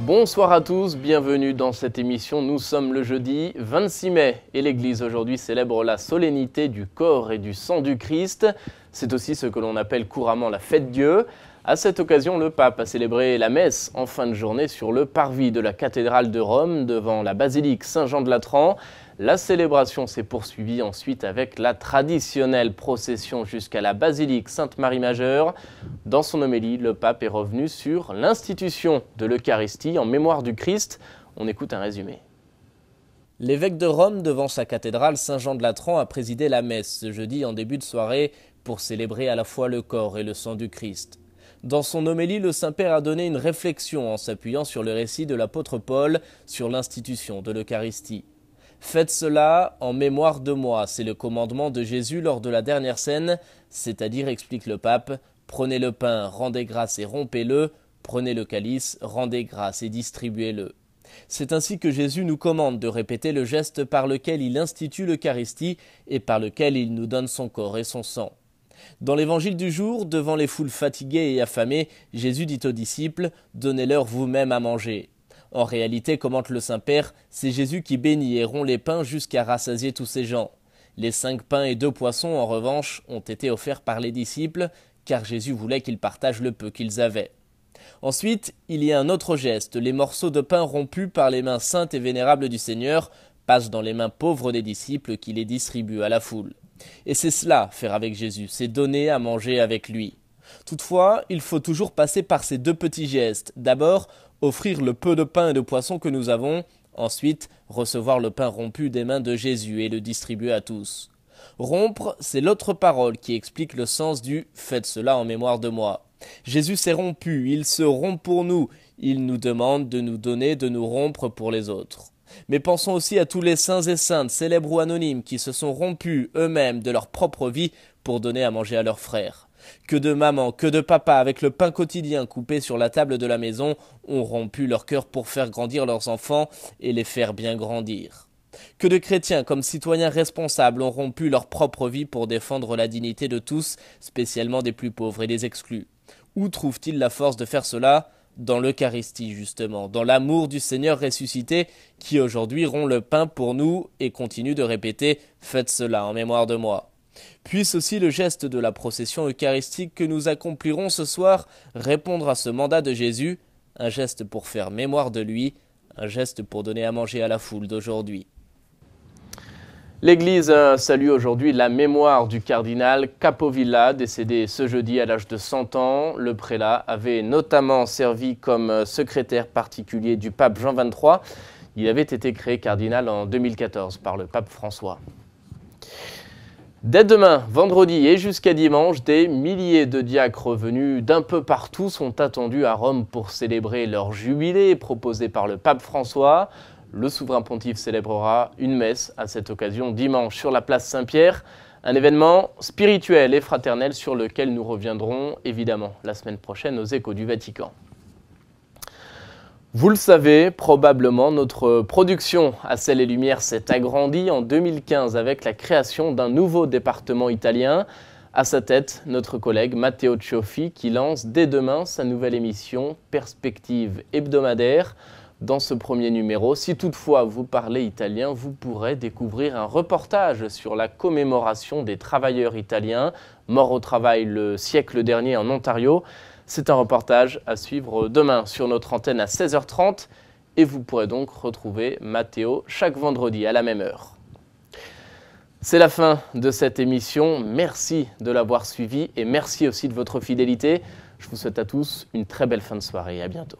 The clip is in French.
Bonsoir à tous, bienvenue dans cette émission. Nous sommes le jeudi 26 mai et l'Église aujourd'hui célèbre la solennité du corps et du sang du Christ. C'est aussi ce que l'on appelle couramment la fête Dieu. À cette occasion, le pape a célébré la messe en fin de journée sur le parvis de la cathédrale de Rome devant la basilique Saint-Jean-de-Latran. La célébration s'est poursuivie ensuite avec la traditionnelle procession jusqu'à la basilique Sainte-Marie-Majeure. Dans son homélie, le pape est revenu sur l'institution de l'Eucharistie en mémoire du Christ. On écoute un résumé. L'évêque de Rome, devant sa cathédrale Saint-Jean-de-Latran, a présidé la messe ce jeudi en début de soirée pour célébrer à la fois le corps et le sang du Christ. Dans son homélie, le Saint-Père a donné une réflexion en s'appuyant sur le récit de l'apôtre Paul sur l'institution de l'Eucharistie. « Faites cela en mémoire de moi », c'est le commandement de Jésus lors de la dernière scène, c'est-à-dire, explique le pape, « Prenez le pain, rendez grâce et rompez-le, prenez le calice, rendez grâce et distribuez-le ». C'est ainsi que Jésus nous commande de répéter le geste par lequel il institue l'Eucharistie et par lequel il nous donne son corps et son sang. Dans l'évangile du jour, devant les foules fatiguées et affamées, Jésus dit aux disciples « Donnez-leur vous-même à manger ». En réalité, commente le Saint-Père, c'est Jésus qui bénit et rompt les pains jusqu'à rassasier tous ces gens. Les 5 pains et 2 poissons, en revanche, ont été offerts par les disciples, car Jésus voulait qu'ils partagent le peu qu'ils avaient. Ensuite, il y a un autre geste, les morceaux de pain rompus par les mains saintes et vénérables du Seigneur passent dans les mains pauvres des disciples qui les distribuent à la foule. Et c'est cela, faire avec Jésus, c'est donner à manger avec lui. Toutefois, il faut toujours passer par ces 2 petits gestes. D'abord, offrir le peu de pain et de poisson que nous avons. Ensuite, recevoir le pain rompu des mains de Jésus et le distribuer à tous. Rompre, c'est l'autre parole qui explique le sens du « faites cela en mémoire de moi ». Jésus s'est rompu, il se rompt pour nous. Il nous demande de nous donner, de nous rompre pour les autres. Mais pensons aussi à tous les saints et saintes, célèbres ou anonymes, qui se sont rompus eux-mêmes de leur propre vie pour donner à manger à leurs frères. Que de mamans, que de papas, avec le pain quotidien coupé sur la table de la maison, ont rompu leur cœur pour faire grandir leurs enfants et les faire bien grandir. Que de chrétiens, comme citoyens responsables, ont rompu leur propre vie pour défendre la dignité de tous, spécialement des plus pauvres et des exclus. Où trouvent-ils la force de faire cela ? Dans l'Eucharistie, justement, dans l'amour du Seigneur ressuscité, qui aujourd'hui rompt le pain pour nous et continue de répéter « Faites cela en mémoire de moi ». Puisse aussi le geste de la procession eucharistique que nous accomplirons ce soir répondre à ce mandat de Jésus, un geste pour faire mémoire de lui, un geste pour donner à manger à la foule d'aujourd'hui. L'Église salue aujourd'hui la mémoire du cardinal Capovilla, décédé ce jeudi à l'âge de 100 ans. Le prélat avait notamment servi comme secrétaire particulier du pape Jean XXIII. Il avait été créé cardinal en 2014 par le pape François. Dès demain, vendredi et jusqu'à dimanche, des milliers de diacres venus d'un peu partout sont attendus à Rome pour célébrer leur jubilé proposé par le pape François. Le souverain pontife célébrera une messe à cette occasion dimanche sur la place Saint-Pierre. Un événement spirituel et fraternel sur lequel nous reviendrons évidemment la semaine prochaine aux Échos du Vatican. Vous le savez, probablement, notre production à Ciel et Lumière s'est agrandie en 2015 avec la création d'un nouveau département italien. À sa tête, notre collègue Matteo Cioffi qui lance dès demain sa nouvelle émission Perspective hebdomadaire. Dans ce premier numéro, si toutefois vous parlez italien, vous pourrez découvrir un reportage sur la commémoration des travailleurs italiens morts au travail le siècle dernier en Ontario. C'est un reportage à suivre demain sur notre antenne à 16h30 et vous pourrez donc retrouver Matteo chaque vendredi à la même heure. C'est la fin de cette émission. Merci de l'avoir suivi et merci aussi de votre fidélité. Je vous souhaite à tous une très belle fin de soirée et à bientôt.